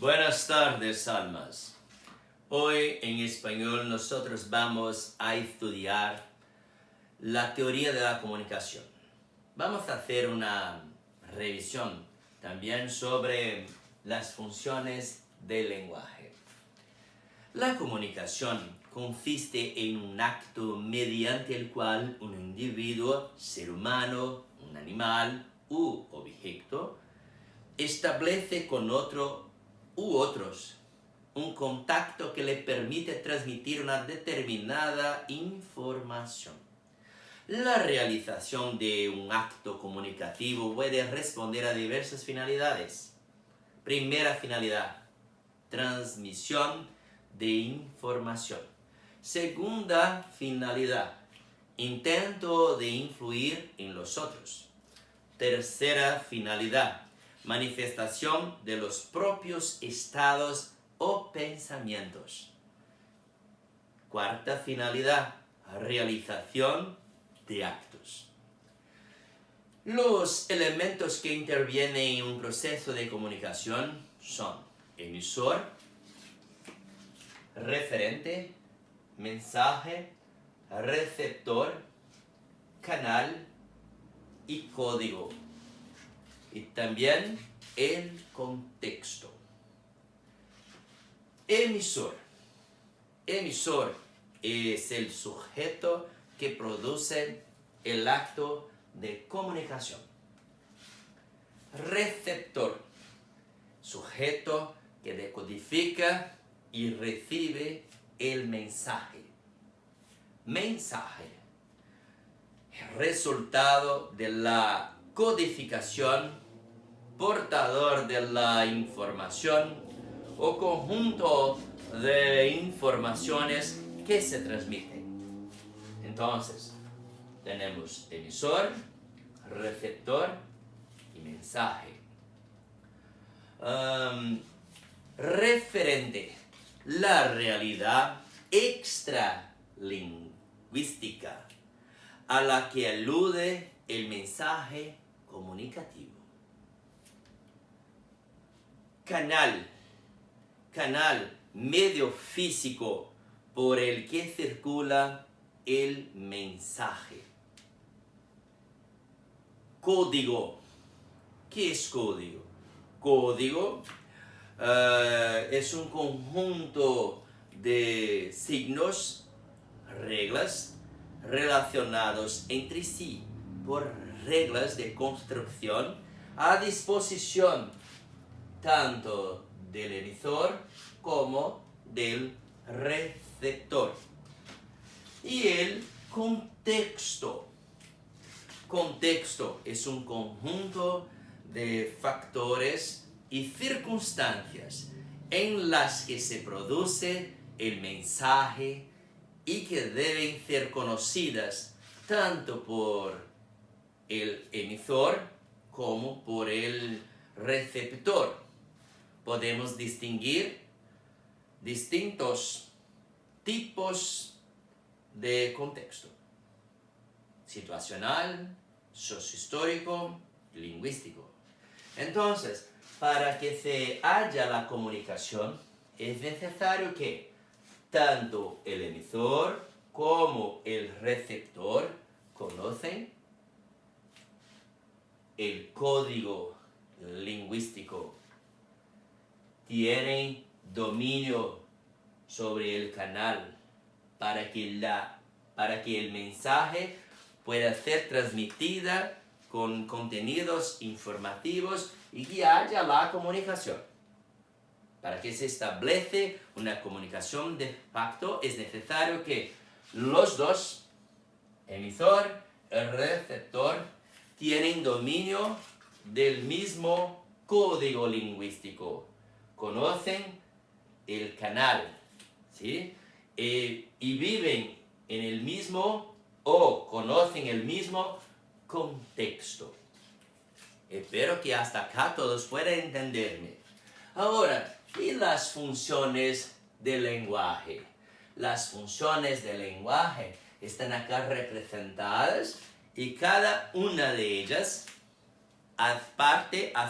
Buenas tardes, almas. Hoy en español nosotros vamos a estudiar la teoría de la comunicación. Vamos a hacer una revisión también sobre las funciones del lenguaje. La comunicación consiste en un acto mediante el cual un individuo, ser humano, un animal u objeto, establece con otro u otros un contacto que le permite transmitir una determinada información. La realización de un acto comunicativo puede responder a diversas finalidades. Primera finalidad, transmisión de información. Segunda finalidad, intento de influir en los otros. Tercera finalidad, manifestación de los propios estados o pensamientos. Cuarta finalidad, realización de actos. Los elementos que intervienen en un proceso de comunicación son emisor, referente, mensaje, receptor, canal y código. Y también el contexto. Emisor. Emisor es el sujeto que produce el acto de comunicación. Receptor. Sujeto que decodifica y recibe el mensaje. Mensaje. Resultado de la codificación, portador de la información o conjunto de informaciones que se transmiten. Entonces, tenemos emisor, receptor y mensaje. Referente, la realidad extralingüística a la que alude el mensaje comunicativo. Canal, medio físico por el que circula el mensaje. Código, ¿qué es código? Código es un conjunto de signos, reglas, relacionados entre sí por reglas de construcción a disposición tanto del emisor como del receptor. Y el contexto. Contexto es un conjunto de factores y circunstancias en las que se produce el mensaje y que deben ser conocidas tanto por el emisor como por el receptor. Podemos distinguir distintos tipos de contexto: situacional, sociohistórico y lingüístico. Entonces, para que se haya la comunicación, es necesario que tanto el emisor como el receptor conocen el código lingüístico, tienen dominio sobre el canal para que el mensaje pueda ser transmitida con contenidos informativos y que haya la comunicación. Para que se establece una comunicación de facto es necesario que los dos, emisor y receptor, tienen dominio del mismo código lingüístico, conocen el canal, ¿sí? Y viven en el mismo o conocen el mismo contexto. Espero que hasta acá todos puedan entenderme. Ahora, ¿y las funciones del lenguaje? Las funciones del lenguaje están acá representadas y cada una de ellas haz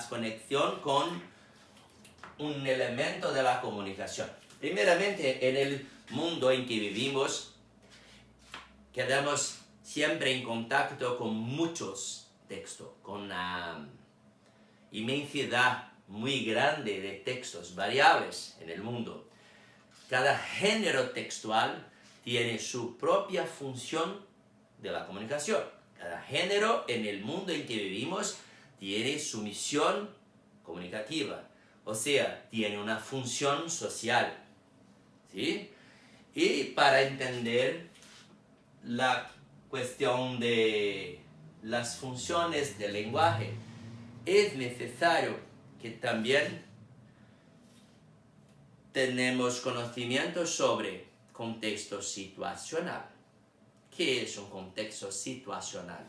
conexión con un elemento de la comunicación. Primeramente, en el mundo en que vivimos, quedamos siempre en contacto con muchos textos, con una inmensidad muy grande de textos variables en el mundo. Cada género textual tiene su propia función de la comunicación. Cada género en el mundo en que vivimos tiene su misión comunicativa, o sea, tiene una función social, ¿sí? Y para entender la cuestión de las funciones del lenguaje, es necesario que también tenemos conocimiento sobre contexto situacional. ¿Qué es un contexto situacional?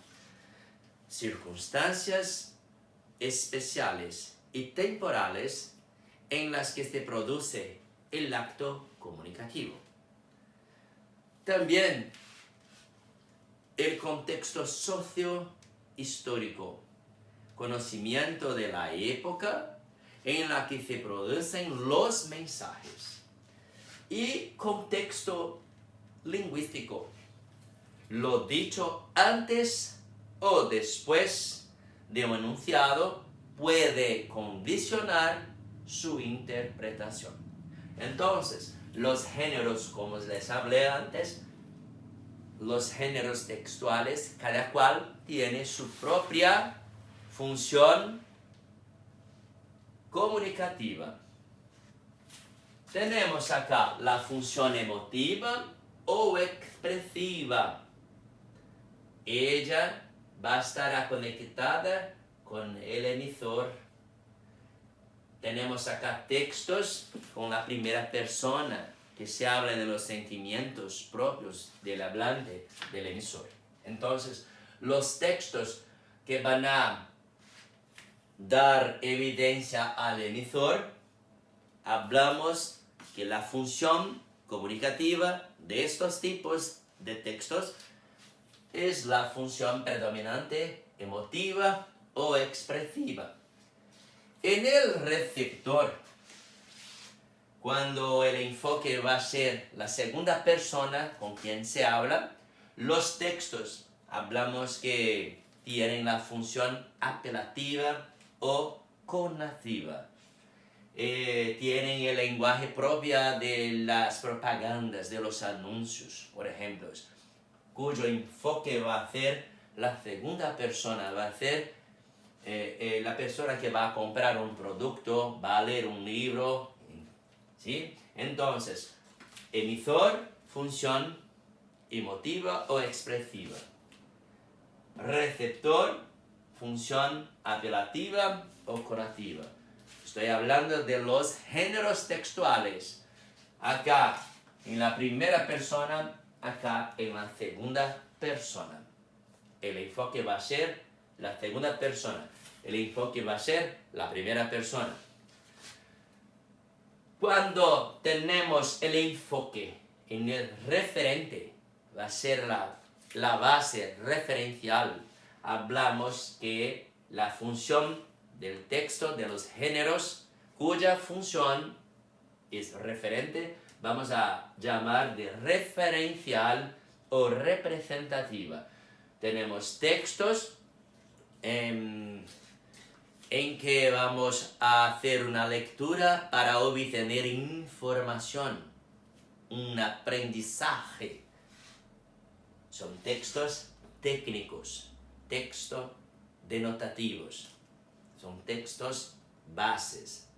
Circunstancias especiales y temporales en las que se produce el acto comunicativo. También el contexto socio-histórico, conocimiento de la época en la que se producen los mensajes. Y contexto lingüístico, lo dicho antes o después de un enunciado puede condicionar su interpretación. Entonces, los géneros, como les hablé antes, los géneros textuales, cada cual tiene su propia función comunicativa. Tenemos acá la función emotiva o expresiva. Ella va a estar conectada con el emisor. Tenemos acá textos con la primera persona que se habla de los sentimientos propios del hablante, del emisor. Entonces, los textos que van a dar evidencia al emisor, hablamos que la función comunicativa de estos tipos de textos es la función predominante emotiva o expresiva. En el receptor, cuando el enfoque va a ser la segunda persona con quien se habla, los textos hablamos que tienen la función apelativa o conativa. Tienen el lenguaje propio de las propagandas, de los anuncios, por ejemplo, cuyo enfoque va a ser la segunda persona, va a ser la persona que va a comprar un producto, va a leer un libro, ¿sí? Entonces, emisor, función emotiva o expresiva. Receptor, función apelativa o conativa. Estoy hablando de los géneros textuales. Acá en la primera persona, acá en la segunda persona. El enfoque va a ser la segunda persona. El enfoque va a ser la primera persona. Cuando tenemos el enfoque en el referente, va a ser la base referencial. Hablamos que la función del texto, de los géneros, cuya función es referente, vamos a llamar de referencial o representativa. Tenemos textos en que vamos a hacer una lectura para obtener información, un aprendizaje. Son textos técnicos, textos denotativos, son textos bases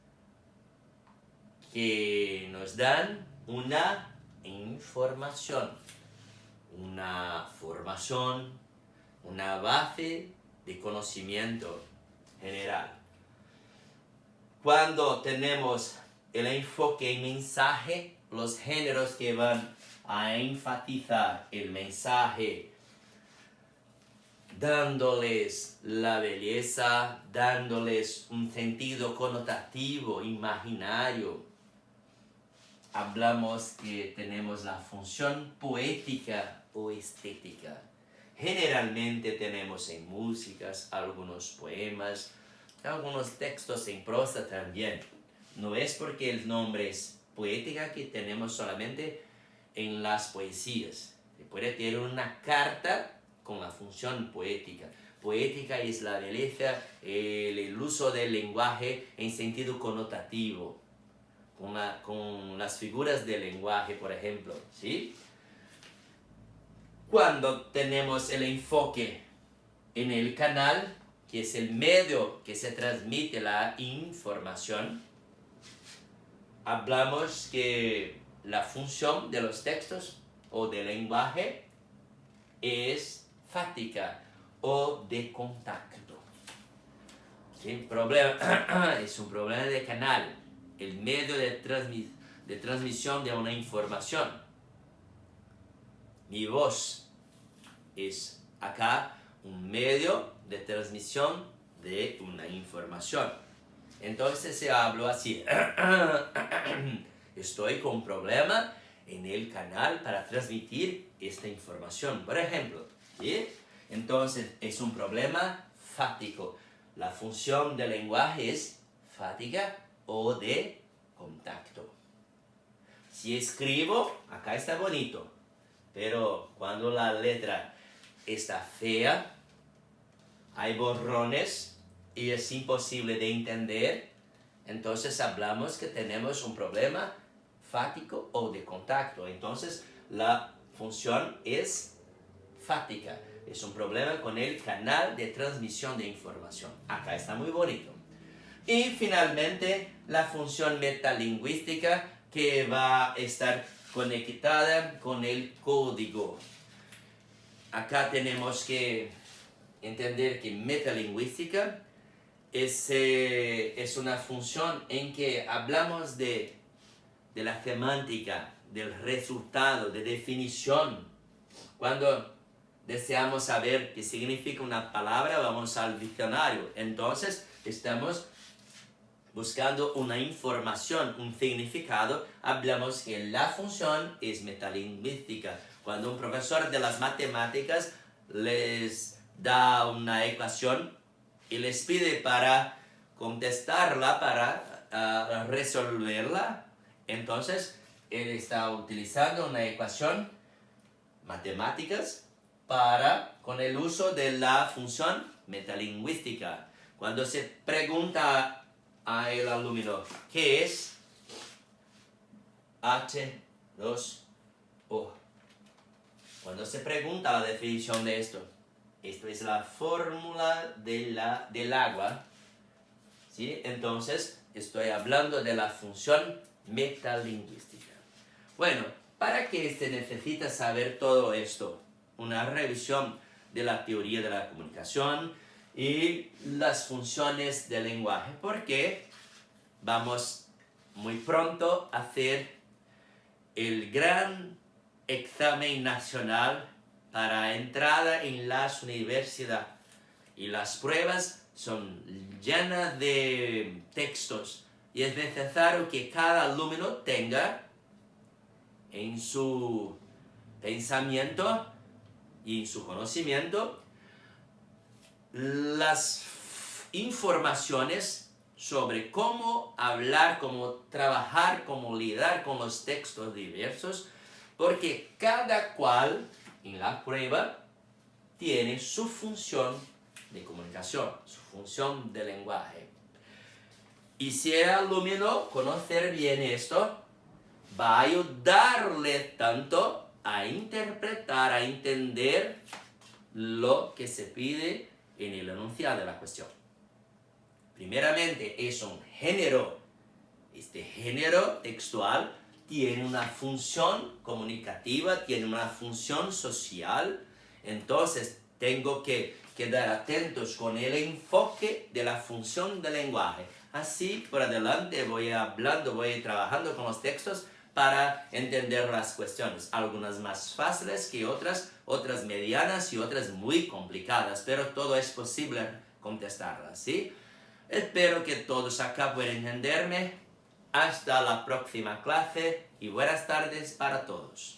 que nos dan una información, una formación, una base de conocimiento general. Cuando tenemos el enfoque en mensaje, los géneros que van a enfatizar el mensaje, dándoles la belleza, dándoles un sentido connotativo, imaginario. Hablamos que tenemos la función poética o estética. Generalmente tenemos en músicas algunos poemas, algunos textos en prosa también. no es porque el nombre es poética que tenemos solamente en las poesías. Se puede tener una carta con la función poética. Poética es la belleza, el uso del lenguaje en sentido connotativo, con las figuras del lenguaje, por ejemplo, ¿sí? Cuando tenemos el enfoque en el canal, que es el medio que se transmite la información, hablamos que la función de los textos o del lenguaje es fáctica o de contacto. ¿Sí? Es un problema de canal, el medio de transmisión de una información. Mi voz es acá un medio de transmisión de una información. Entonces se habló así. Estoy con un problema en el canal para transmitir esta información, por ejemplo. ¿Sí? Entonces es un problema fático. La función del lenguaje es fática o de contacto. Si escribo, acá está bonito, pero cuando la letra está fea, hay borrones y es imposible de entender, entonces hablamos que tenemos un problema fático o de contacto. Entonces la función es fática. Es un problema con el canal de transmisión de información. Acá está muy bonito. Y finalmente la función metalingüística, que va a estar conectada con el código. Acá tenemos que entender que metalingüística es una función en que hablamos de la semántica, del resultado, de definición. Cuando deseamos saber qué significa una palabra, vamos al diccionario. Entonces, estamos buscando una información, un significado. Hablamos que la función es metalingüística. Cuando un profesor de las matemáticas les da una ecuación y les pide para contestarla, para resolverla, entonces él está utilizando una ecuación matemáticas con el uso de la función metalingüística. Cuando se pregunta al alumno ¿qué es H2O? Cuando se pregunta la definición de esto es la fórmula del agua, ¿sí? Entonces estoy hablando de la función metalingüística. Bueno, ¿para qué se necesita saber todo esto? Una revisión de la teoría de la comunicación y las funciones del lenguaje, porque vamos muy pronto a hacer el gran examen nacional para entrada en las universidades. Y las pruebas son llenas de textos y es necesario que cada alumno tenga en su pensamiento y en su conocimiento las informaciones sobre cómo hablar, cómo trabajar, cómo lidiar con los textos diversos, porque cada cual en la prueba tiene su función de comunicación, su función de lenguaje. Y si el alumno conocer bien esto, va a ayudarle tanto a interpretar, a entender lo que se pide en el enunciado de la cuestión. Primeramente, es un género. Este género textual tiene una función comunicativa, tiene una función social. Entonces, tengo que quedar atentos con el enfoque de la función del lenguaje. Así, por adelante, voy hablando, voy trabajando con los textos para entender las cuestiones. Algunas más fáciles que otras, otras medianas y otras muy complicadas, pero todo es posible contestarlas, ¿sí? Espero que todos acá puedan entenderme. Hasta la próxima clase y buenas tardes para todos.